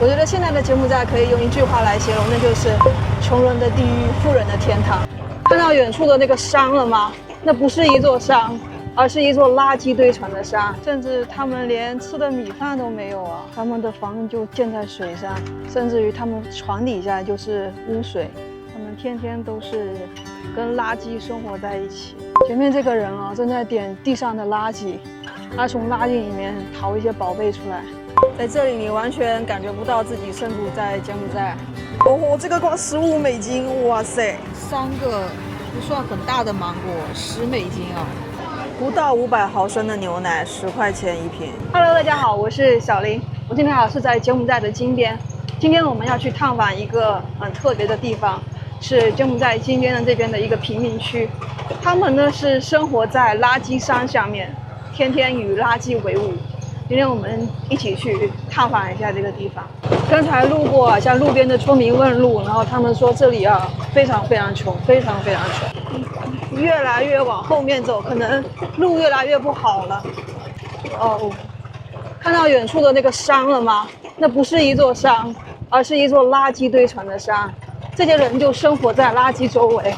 我觉得现在的柬埔寨可以用一句话来形容，那就是穷人的地狱，富人的天堂。看到远处的那个山了吗？那不是一座山，而是一座垃圾堆成的山。甚至他们连吃的米饭都没有啊！他们的房子就建在水上，甚至于他们床底下就是污水。他们天天都是跟垃圾生活在一起。前面这个人啊，正在点地上的垃圾，他从垃圾里面淘一些宝贝出来。在这里，你完全感觉不到自己身处在柬埔寨。哦，这个光15美金，哇塞！3个不算很大的芒果，10美金啊！不到500毫升的牛奶，10块钱一瓶。Hello， 大家好，我是小林，我今天是在柬埔寨的金边。今天我们要去探访一个很特别的地方，是柬埔寨金边的这边的一个贫民区。他们呢是生活在垃圾山下面，天天与垃圾为伍。今天我们一起去探访一下这个地方。刚才路过向路边的村民问路，然后他们说这里非常非常穷，非常非常穷。越来越往后面走，可能路越来越不好了。哦，看到远处的那个山了吗？那不是一座山，而是一座垃圾堆成的山。这些人就生活在垃圾周围。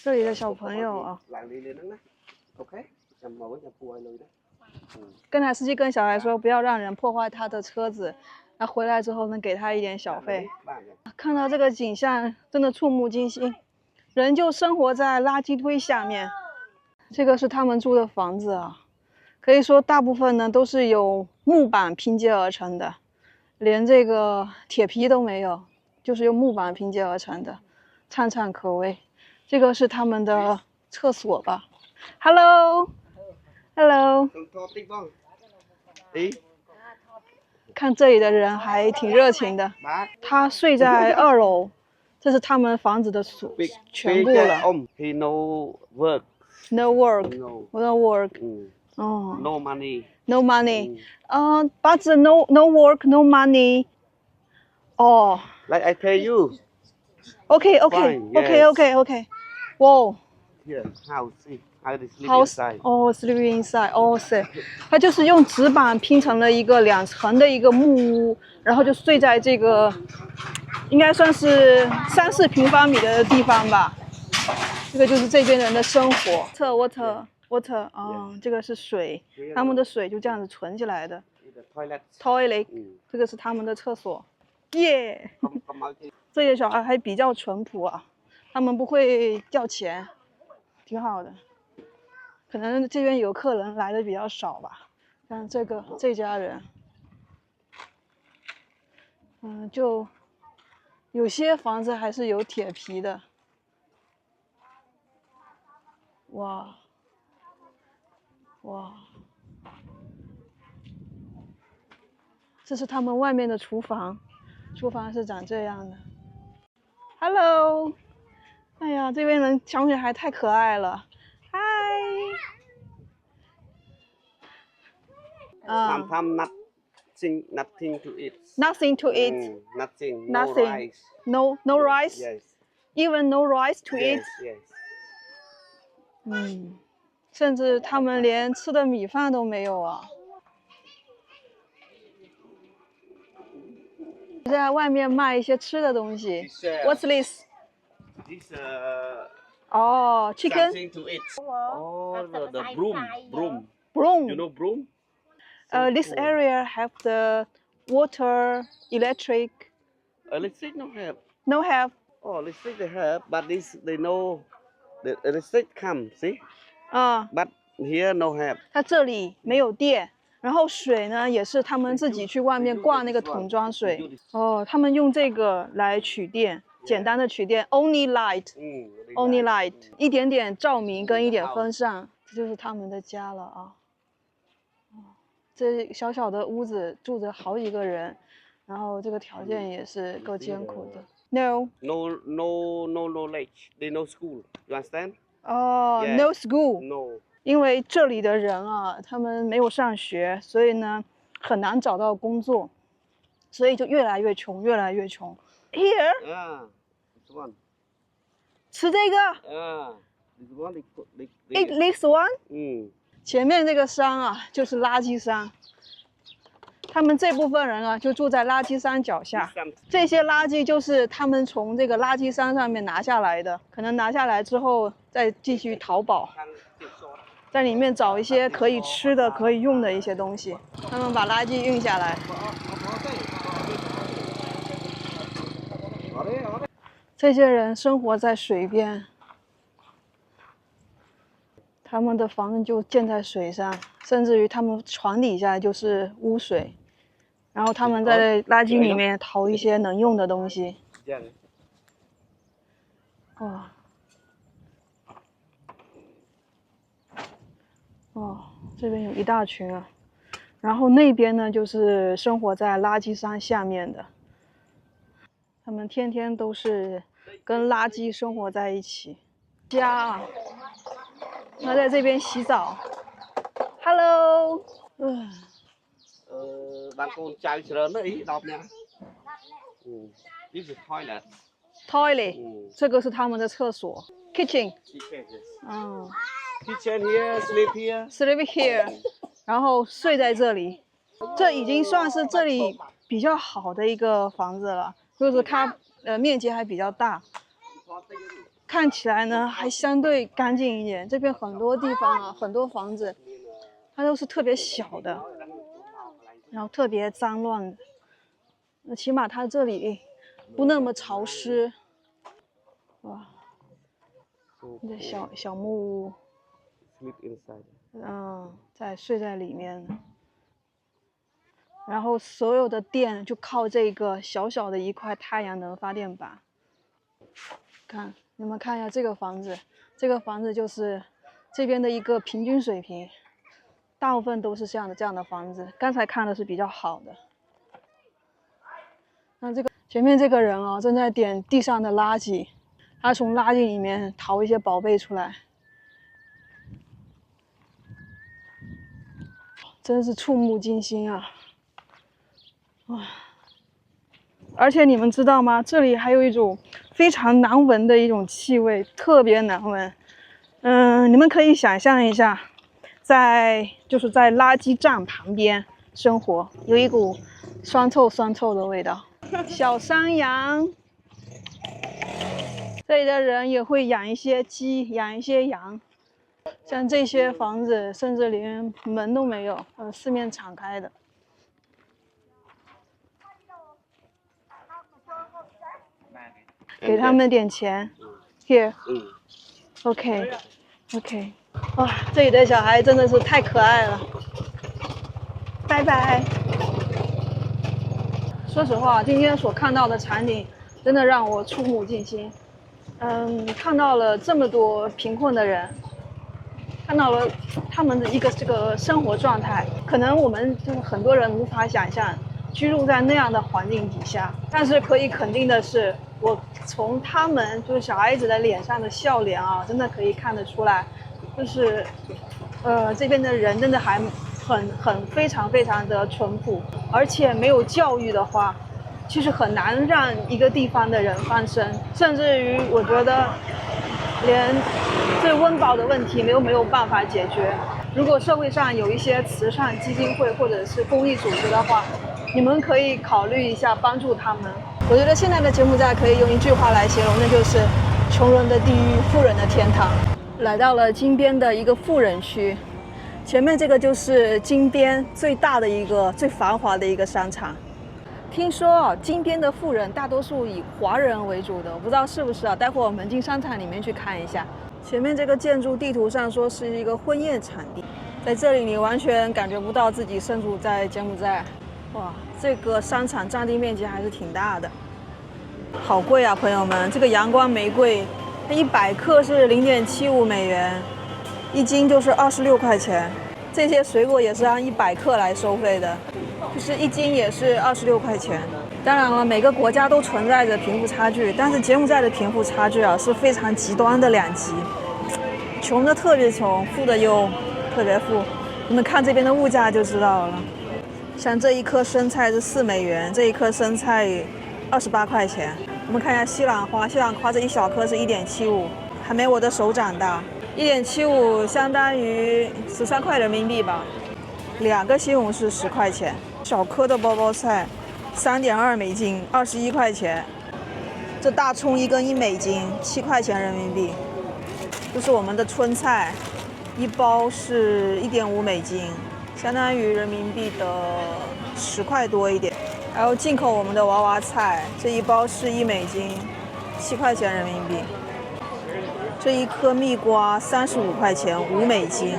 这里的小朋友啊，刚才司机跟小孩说不要让人破坏他的车子，那回来之后能给他一点小费。看到这个景象真的触目惊心，人就生活在垃圾堆下面。这个是他们住的房子啊，可以说大部分呢都是由木板拼接而成的，连这个铁皮都没有，就是用木板拼接而成的，灿灿可畏。这个是他们的厕所吧 ？Hello， 看这里的人还挺热情的。他睡在2楼，这是他们房子的全部了。No work. Oh. No money. No money. But no work, no money. Oh. Like I tell you. Okay. Fine, yes. Wow. Here, house. See how they sleep House. inside. Oh, sleeping inside. Oh, say. 它就是用纸板拼成了一个2层的一个木屋，然后就睡在这个应该算是3、4平方米的地方吧。这个就是这边人的生活。water， 这个是水，他们的水就这样子存起来的。toilet， 这个是他们的厕所。耶！这些小孩还比较淳朴啊，他们不会叫钱，挺好的。可能这边有客人来的比较少吧。像这家人，就有些房子还是有铁皮的。哇，这是他们外面的厨房，厨房是长这样的。Hello， 哎呀，这边人小女孩太可爱了。Hi。Sometimes nothing to eat. Nothing to eat. Nothing. Nothing. No rice. No rice. Yes. Even no rice to eat. Yes. 甚至他们连吃的米饭都没有啊！在外面卖一些吃的东西。What's this? This Oh, chicken. something to eat. Oh, the broom. Broom. You know broom? This area have the water, electric. Electric no have. No have. Oh, electric they have, but this they know the electric come, see? 啊， But here no have. 它这里没有电，然后水呢也是他们自己去外面挂那个桶装水。哦，他们用这个来取电，简单的取电 ，only light，only light， 一点点照明跟一点风扇，这就是他们的家了啊。这小小的屋子住着好几个人，然后这个条件也是够艰苦的。No knowledge. They no school. You understand? 哦 ，no school。 No. 因为这里的人啊，他们没有上学，所以呢很难找到工作，所以就越来越穷，越来越穷。Here， Yeah, this one. 吃这个？ one It leaves one。嗯，前面这个山啊，就是垃圾山。他们这部分人啊，就住在垃圾山脚下。这些垃圾就是他们从这个垃圾山上面拿下来的，可能拿下来之后再继续淘宝，在里面找一些可以吃的、可以用的一些东西。他们把垃圾运下来。这些人生活在水边。他们的房子就建在水上，甚至于他们床底下就是污水，然后他们在垃圾里面淘一些能用的东西。哇，哦，这边有一大群啊，然后那边呢就是生活在垃圾山下面的，他们天天都是跟垃圾生活在一起。家啊。他在这边洗澡 ，Hello， bạn con traiច្រើនណាស់10នាក់this is toilet， 这个是他们的厕所 ，kitchen， kitchen here sleep here， 然后睡在这里，这已经算是这里比较好的一个房子了，就是它面积还比较大。看起来呢还相对干净一点，这边很多地方啊，很多房子，它都是特别小的，然后特别脏乱的。那起码它这里不那么潮湿。哇，这小木屋，睡在里面。然后所有的电就靠这个小小的一块太阳能发电板。看。你们看一下这个房子，这个房子就是这边的一个平均水平，大部分都是这样的房子。刚才看的是比较好的。那这个前面这个人啊，正在点地上的垃圾，他从垃圾里面淘一些宝贝出来，真是触目惊心啊！哇！而且你们知道吗？这里还有一种非常难闻的一种气味，特别难闻。你们可以想象一下，就是在垃圾站旁边生活，有一股酸臭的味道。小山羊，这里的人也会养一些鸡，养一些羊。像这些房子，甚至连门都没有，四面敞开的。给他们点钱 ，here， OK， 哇，这里的小孩真的是太可爱了，拜拜。说实话，今天所看到的场景真的让我触目惊心。看到了这么多贫困的人，看到了他们的这个生活状态，可能我们就是很多人无法想象居住在那样的环境底下，但是可以肯定的是。我从他们就是小孩子的脸上的笑脸啊，真的可以看得出来，就是这边的人真的还非常的淳朴，而且没有教育的话，其实很难让一个地方的人翻身，甚至于我觉得连最温饱的问题没有办法解决。如果社会上有一些慈善基金会或者是公益组织的话，你们可以考虑一下帮助他们。我觉得现在的柬埔寨可以用一句话来形容，那就是穷人的地狱，富人的天堂。来到了金边的一个富人区，前面这个就是金边最大的一个、最繁华的一个商场。听说金边的富人大多数以华人为主的，我不知道是不是啊？待会儿我们进商场里面去看一下。前面这个建筑地图上说是一个婚宴场地，在这里你完全感觉不到自己身处在柬埔寨。哇，这个商场占地面积还是挺大的，好贵啊，朋友们！这个阳光玫瑰，它100克是0.75美元，一斤就是26块钱。这些水果也是按100克来收费的，就是一斤也是26块钱。当然了，每个国家都存在着贫富差距，但是柬埔寨的贫富差距啊是非常极端的两极，穷的特别穷，富的又特别富。你们看这边的物价就知道了。像这一颗生菜是4美元，这一颗生菜28块钱。我们看一下西兰花，西兰花这一小颗是1.75，还没我的手掌大。1.75相当于13块人民币吧。2个西红柿10块钱，小颗的包包菜3.2美金，21块钱。这大葱1根1美金，7块钱人民币。这是我们的春菜，一包是1.5美金，相当于人民币的10块多一点。还有进口我们的娃娃菜，这一包是1美金，7块钱人民币。这一颗蜜瓜35块钱，5美金。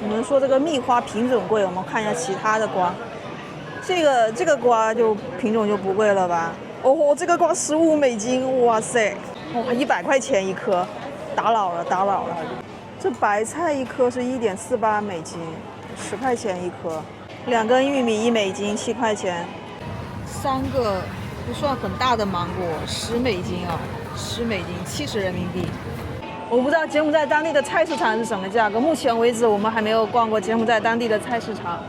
我们说这个蜜花品种贵，我们看一下其他的瓜。这个瓜就品种就不贵了吧？哦，这个瓜15美金，哇塞，哇，100块钱一颗，打扰了。这白菜一颗是1.48美金，10块钱一颗。2根玉米1美金，7块钱。3个不算很大的芒果，10美金啊，10美金，70人民币。我不知道柬埔寨当地的菜市场是什么价格，目前为止我们还没有逛过柬埔寨当地的菜市场。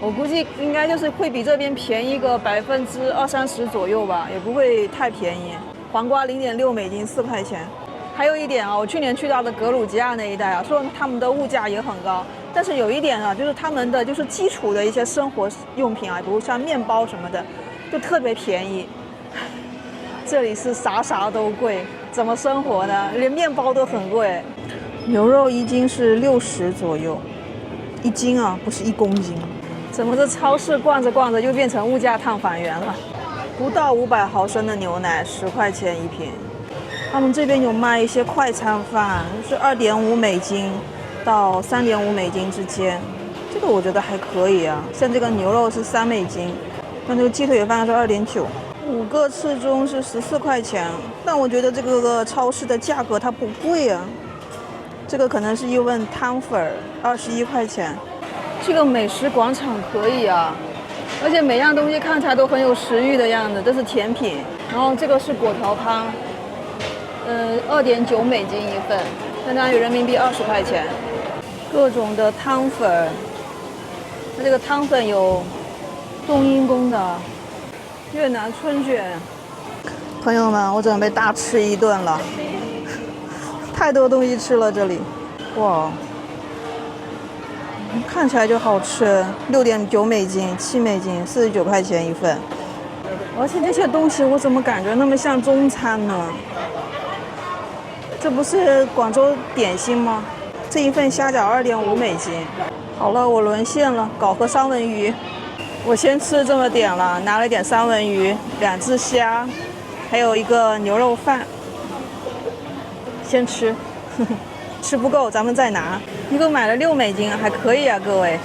我估计应该就是会比这边便宜个20-30%左右吧，也不会太便宜。黄瓜0.6美金，4块钱。还有一点啊，我去年去到的格鲁吉亚那一带啊，说他们的物价也很高，但是有一点啊，就是他们的就是基础的一些生活用品啊，比如像面包什么的，就特别便宜。这里是啥都贵，怎么生活呢？连面包都很贵。牛肉1斤是60左右，1斤啊，不是1公斤。怎么这超市逛着逛着又变成物价探访员了？不到500毫升的牛奶10块钱一瓶。他们这边有卖一些快餐饭，是2.5美金到3.5美金之间，这个我觉得还可以啊。像这个牛肉是3美金，像这个鸡腿饭是2.9。5个翅中是14块钱，但我觉得这个超市的价格它不贵啊。这个可能是一份汤粉，21块钱。这个美食广场可以啊，而且每样东西看起来都很有食欲的样子，这是甜品。然后这个是果条汤，2.9美金一份，相当于人民币20块钱。各种的汤粉，它这个汤粉有冬阴功的。越南春卷，朋友们，我准备大吃一顿了，太多东西吃了这里，哇，看起来就好吃，6.9美金，7美金，49块钱一份，而且这些东西我怎么感觉那么像中餐呢？这不是广州点心吗？这一份虾饺2.5美金。好了，我沦陷了，搞盒三文鱼。我先吃这么点了，拿了点三文鱼，2只虾，还有一个牛肉饭，先吃，吃不够咱们再拿。一共买了6美金，还可以啊，各位，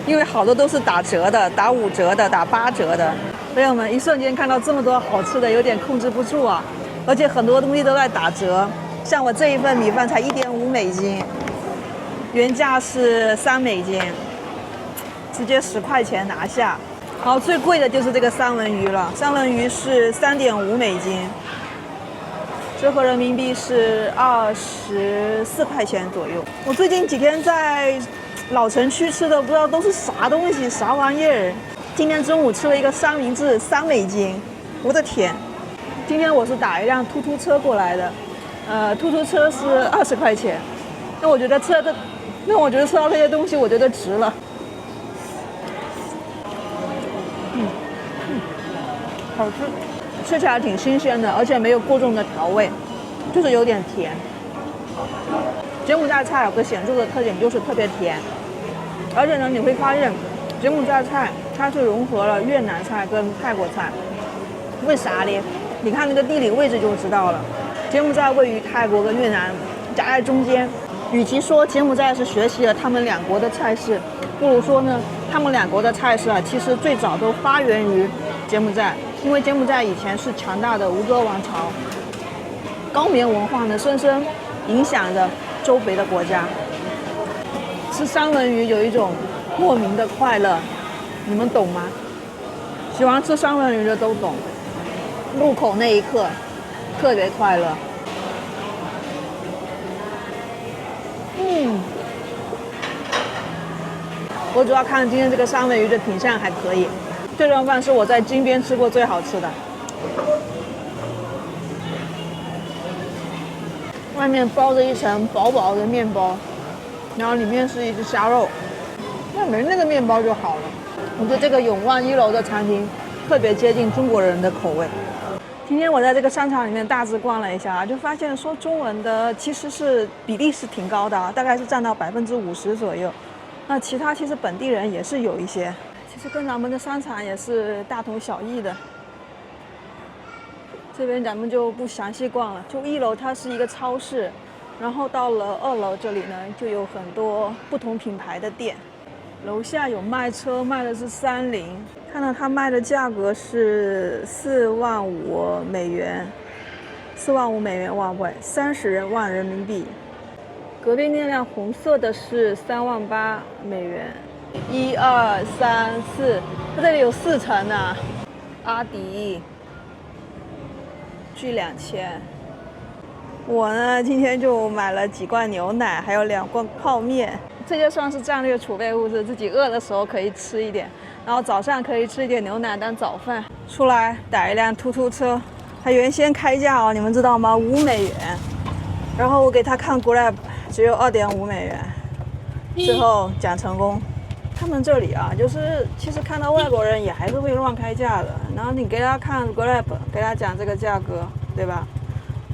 因为好多都是打折的，打5折的，打8折的。朋友们，一瞬间看到这么多好吃的，有点控制不住啊！而且很多东西都在打折，像我这一份米饭才1.5美金，原价是3美金。直接10块钱拿下。好，最贵的就是这个三文鱼了，三文鱼是3.5美金，折合人民币是24块钱左右。我最近几天在老城区吃的不知道都是啥东西，啥玩意儿。今天中午吃了一个三明治，3美金，我的天！今天我是打一辆突突车过来的，突突车是20块钱。那我觉得吃到这些东西，我觉得值了。好吃，吃起来挺新鲜的，而且没有过重的调味，就是有点甜。柬埔寨菜有个显著的特点就是特别甜，而且呢，你会发现柬埔寨菜它是融合了越南菜跟泰国菜。为啥呢？你看那个地理位置就知道了。柬埔寨位于泰国跟越南夹在中间，与其说柬埔寨是学习了他们2国的菜式，不如说呢，他们2国的菜式啊，其实最早都发源于柬埔寨。因为柬埔寨以前是强大的吴哥王朝，高棉文化呢深深影响着周围的国家。吃三文鱼有一种莫名的快乐，你们懂吗？喜欢吃三文鱼的都懂，入口那一刻特别快乐。我主要看今天这个三文鱼的品相还可以。这顿饭是我在金边吃过最好吃的。外面包着一层薄薄的面包，然后里面是一只虾肉。要没那个面包就好了。我觉得这个永旺1楼的餐厅特别接近中国人的口味。今天我在这个商场里面大致逛了一下，就发现说中文的其实是比例是挺高的啊，大概是占到50%左右。那其他其实本地人也是有一些，其实跟咱们的商场也是大同小异的。这边咱们就不详细逛了，就1楼它是一个超市，然后到了2楼这里呢，就有很多不同品牌的店。楼下有卖车，卖的是30，看到他卖的价格是$45,000，$45,000，哇喂，30万人民币。隔壁那辆红色的是$38,000，1、2、3、4，它这里有4层呢。阿迪，G2000。我呢，今天就买了几罐牛奶，还有2罐泡面。这些算是战略储备物资，自己饿的时候可以吃一点，然后早上可以吃一点牛奶当早饭。出来打一辆突突车，它原先开价哦，你们知道吗？$5，然后我给他看 Grab 只有$2.5，最后讲成功。他们这里啊，就是其实看到外国人也还是会乱开价的，然后你给他看 Grab， 给他讲这个价格，对吧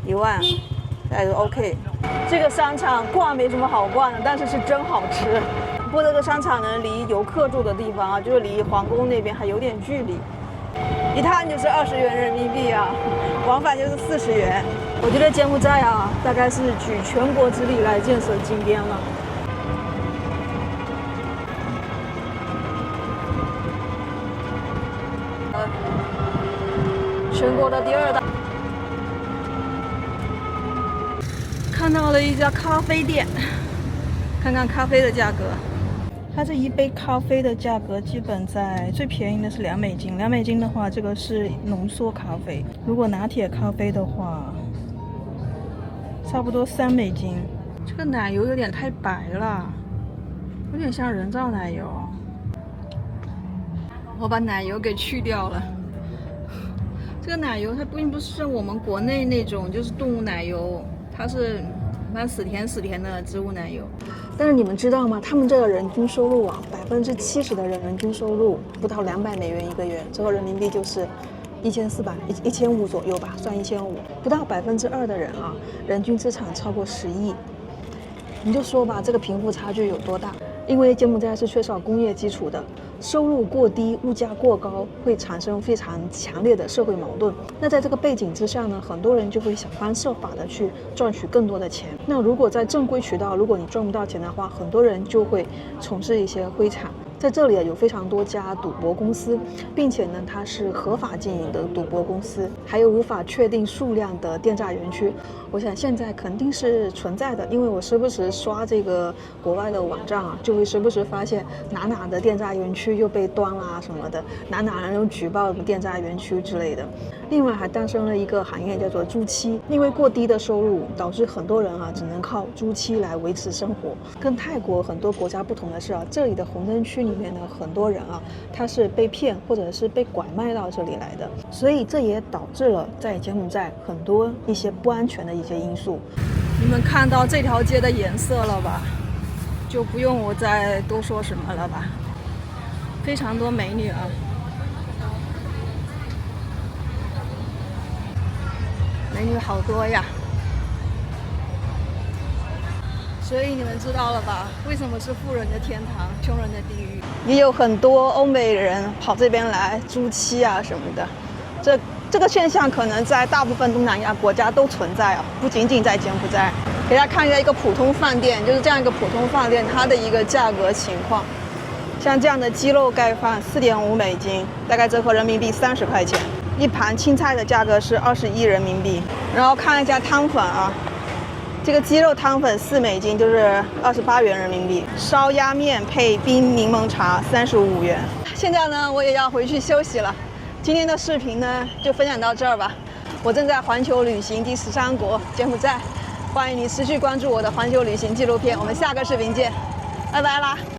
？1万。还是 OK， 这个商场逛没什么好逛的，但是是真好吃。不过这个商场呢，离游客住的地方啊，就是离皇宫那边还有点距离，一趟就是20元人民币啊，往返就是40元。我觉得柬埔寨啊，大概是举全国之力来建设金边了。全国的第2大。看到了一家咖啡店，看看咖啡的价格。它这一杯咖啡的价格基本在最便宜的是$2，$2的话，这个是浓缩咖啡。如果拿铁咖啡的话，差不多$3。这个奶油有点太白了，有点像人造奶油。我把奶油给去掉了。这个奶油它并不是我们国内那种就是动物奶油。它是蛮死甜的植物奶油，但是你们知道吗？他们这个人均收入啊，70%的人均收入不到$200一个月，折合人民币就是1400、1500左右吧，算1500。不到2%的人啊，人均资产超过10亿，你就说吧，这个贫富差距有多大？因为柬埔寨是缺少工业基础的。收入过低，物价过高，会产生非常强烈的社会矛盾。那在这个背景之下呢，很多人就会想方设法的去赚取更多的钱。那如果在正规渠道，如果你赚不到钱的话，很多人就会从事一些灰产。在这里有非常多家赌博公司，并且呢，它是合法经营的赌博公司，还有无法确定数量的电诈园区。我想现在肯定是存在的，因为我时不时刷这个国外的网站啊，就会时不时发现哪的电诈园区又被端啦什么的，哪人又举报电诈园区之类的。另外还诞生了一个行业叫做租期，因为过低的收入导致很多人啊只能靠租期来维持生活。跟泰国很多国家不同的是啊，这里的红灯区里面的很多人啊，他是被骗或者是被拐卖到这里来的，所以这也导致了在柬埔寨很多一些不安全的一些因素。你们看到这条街的颜色了吧？就不用我再多说什么了吧？非常多美女啊！美女好多呀！所以你们知道了吧？为什么是富人的天堂，穷人的地狱？也有很多欧美人跑这边来租期啊什么的。这个现象可能在大部分东南亚国家都存在啊，不仅仅在柬埔寨。给大家看一个普通饭店，就是这样一个普通饭店，它的一个价格情况。像这样的鸡肉盖饭$4.5，大概折合人民币30块钱。一盘青菜的价格是21人民币。然后看一下汤粉啊。这个鸡肉汤粉$4，就是28元人民币。烧鸭面配冰柠檬茶35元。现在呢，我也要回去休息了。今天的视频呢，就分享到这儿吧。我正在环球旅行第13国柬埔寨，欢迎你持续关注我的环球旅行纪录片。我们下个视频见，拜拜啦！